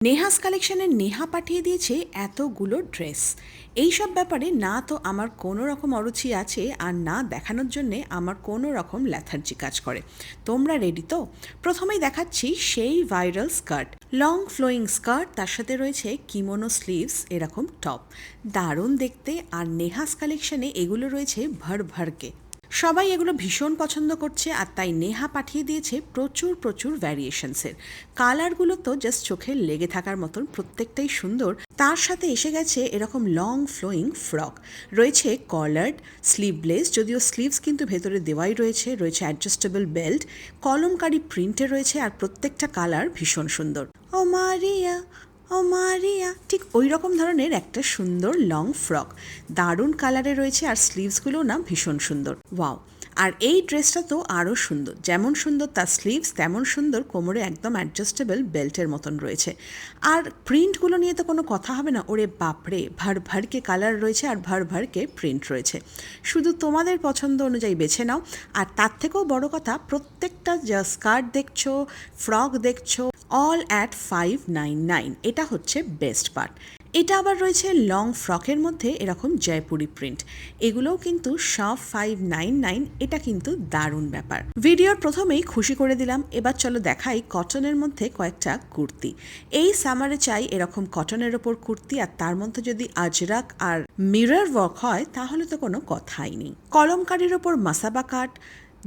নেহাস কালেকশনের নেহা পাঠিয়ে দিয়েছে এতগুলো ড্রেস। এইসব ব্যাপারে না তো আমার কোনো রকম অরুচি আছে, আর না দেখানোর জন্যে আমার কোনো রকম ল্যাথার্জি কাজ করে। তোমরা রেডি তো? প্রথমেই দেখাচ্ছি সেই viral skirt, long flowing skirt, তার সাথে রয়েছে কিমোনো স্লিভস, এরকম টপ, দারুণ দেখতে। আর নেহাস কালেকশনে এগুলো রয়েছে ভর ভরকে। সবাই এগুলো ভীষণ পছন্দ করছে, আর তাই নেহা পাঠিয়ে দিয়েছে প্রচুর প্রচুর ভ্যারিয়েশনসের। কালারগুলো তো জাস্ট চোখে লেগে থাকার মতন, প্রত্যেকটাই সুন্দর। তার সাথে এসে গেছে এরকম লং ফ্লোয়িং ফ্রক, রয়েছে কলার্ড, স্লিভলেস, যদিও স্লিভস কিন্তু ভেতরে দেওয়াই রয়েছে, রয়েছে অ্যাডজাস্টেবল বেল্ট, কলমকারি প্রিন্টে রয়েছে, আর প্রত্যেকটা কালার ভীষণ সুন্দর। ও মারিয়া ও মারিয়া, ঠিক ওই রকম ধরনের একটা সুন্দর লং ফ্রক, দারুণ কালারে রয়েছে, আর স্লিভসগুলোও না ভীষণ সুন্দর। ওয়াও! আর এই ড্রেসটা তো আরও সুন্দর, যেমন সুন্দর তার স্লিভস তেমন সুন্দর কোমরে একদম অ্যাডজাস্টেবল বেল্টের মতন রয়েছে। আর প্রিন্টগুলো নিয়ে তো কোনো কথা হবে না, ওরে বাপরে, ভর ভরকে কালার রয়েছে আর ভর ভরকে প্রিন্ট রয়েছে। শুধু তোমাদের পছন্দ অনুযায়ী বেছে নাও। আর তার থেকেও বড় কথা, প্রত্যেকটা যা স্কার্ট দেখছো, ফ্রক দেখছো, অল অ্যাট 599। এটা হচ্ছে বেস্ট পার্ট। এটা আবার রয়েছে লং ফ্রকের মধ্যে এরকম জয়পুরি প্রিন্ট, এগুলোও কিন্তু সব 599। এটা কিন্তু দারুণ ব্যাপার। ভিডিওর প্রথমেই খুশি করে দিলাম, এবার চলো দেখাই কটনের মধ্যে কয়েকটা কুর্তি। এই সামারে চাই এরকম কটনের ওপর কুর্তি, আর তার মধ্যে যদি আজরাক আর মিরর ওয়ার্ক হয় তাহলে তো কোনো কথাই নেই। কলমকারির ওপর মাসাবা কাট,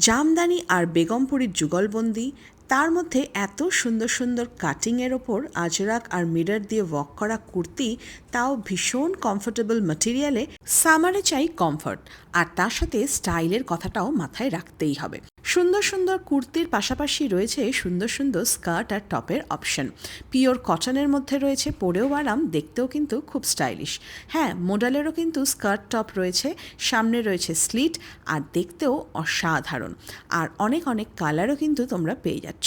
জামদানি আর বেগমপুরীর যুগলবন্দি, তার মধ্যে এত সুন্দর সুন্দর কাটিংয়ের ওপর আজরাক আর মিরর দিয়ে ওয়ার্ক করা কুর্তি, তাও ভীষণ কমফোর্টেবল ম্যাটেরিয়ালে। সামারে চাই কমফর্ট, আর তার সাথে স্টাইলের কথাটাও মাথায় রাখতেই হবে। সুন্দর সুন্দর কুর্তির পাশাপাশি রয়েছে সুন্দর সুন্দর স্কার্ট আর টপের অপশন। পিওর কটনের মধ্যে রয়েছে, পরেও আরাম, দেখতেও কিন্তু খুব স্টাইলিশ। হ্যাঁ, মোডালেরও কিন্তু স্কার্ট টপ রয়েছে, সামনে রয়েছে স্লিট, আর দেখতেও অসাধারণ। আর অনেক অনেক কালারও কিন্তু তোমরা পেয়ে যাচ্ছ।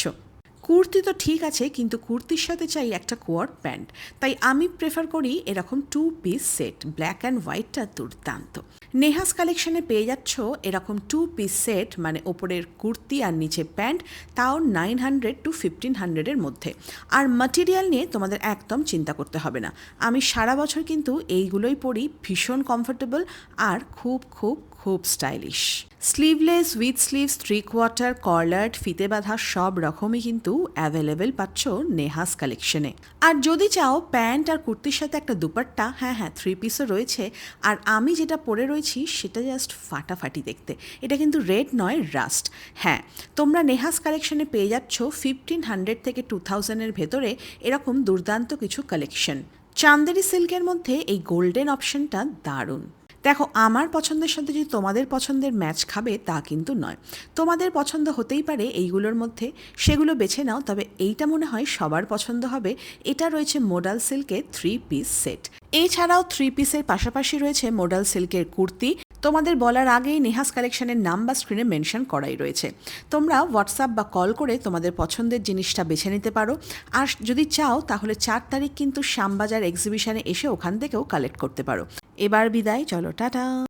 কুর্তি তো ঠিক আছে, কিন্তু কুর্তির সাথে চাই একটা কোয়ার্ড প্যান্ট, তাই আমি প্রেফার করি এরকম 2 পিস সেট। ব্ল্যাক অ্যান্ড হোয়াইটটা দুর্দান্ত। নেহাস কালেকশনে পেয়ে যাচ্ছ এরকম 2 পিস সেট, মানে ওপরের কুর্তি আর নিচে প্যান্ট, তাও 900 to 1500-এর মধ্যে। আর ম্যাটেরিয়াল নিয়ে তোমাদের একদম চিন্তা করতে হবে না, আমি সারা বছর কিন্তু এইগুলোই পরি, ভীষণ কমফোর্টেবল আর খুব খুব খুব stylish. Sleeveless, with sleeves, 3/4, collared, ফিতে বাঁধা সব রকমই কিন্তু অ্যাভেলেবেল পাচ্ছ নেহাস কালেকশনে। আর যদি চাও প্যান্ট আর কুর্তির সাথে একটা দুপাট্টা, হ্যাঁ হ্যাঁ, 3 পিসও রয়েছে। আর আমি যেটা পরে রয়েছি সেটা জাস্ট ফাটাফাটি দেখতে, এটা কিন্তু রেড নয়, রাস্ট। হ্যাঁ, তোমরা নেহাস কালেকশনে পেয়ে যাচ্ছ 1500 থেকে 2000-এর ভেতরে এরকম দুর্দান্ত কিছু কালেকশন। চান্দেরি সিল্কের মধ্যে এই গোল্ডেন অপশনটা দারুণ। দেখো, আমার পছন্দের সাথে যে তোমাদের পছন্দের ম্যাচ খাবে তা কিন্তু নয়, তোমাদের পছন্দ হতেই পারে এইগুলোর মধ্যে, সেগুলো বেছে নাও। তবে এইটা মনে হয় সবার পছন্দ হবে। এটা রয়েছে মোডাল সিল্কের 3 পিস সেট। এছাড়াও 3 পিসের পাশাপাশি রয়েছে মোডাল সিল্কের কুর্তি। তোমাদের বলার আগেই নেহাস কালেকশনের নাম বা স্ক্রিনে মেনশন করাই রয়েছে, তোমরা হোয়াটসঅ্যাপ বা কল করে তোমাদের পছন্দের জিনিসটা বেছে নিতে পারো। আর যদি চাও তাহলে 4 তারিখ কিন্তু শ্যামবাজার এক্সিবিশনে এসে ওখান থেকেও কালেক্ট করতে পারো। এবার বিদায়, চলো টাটা।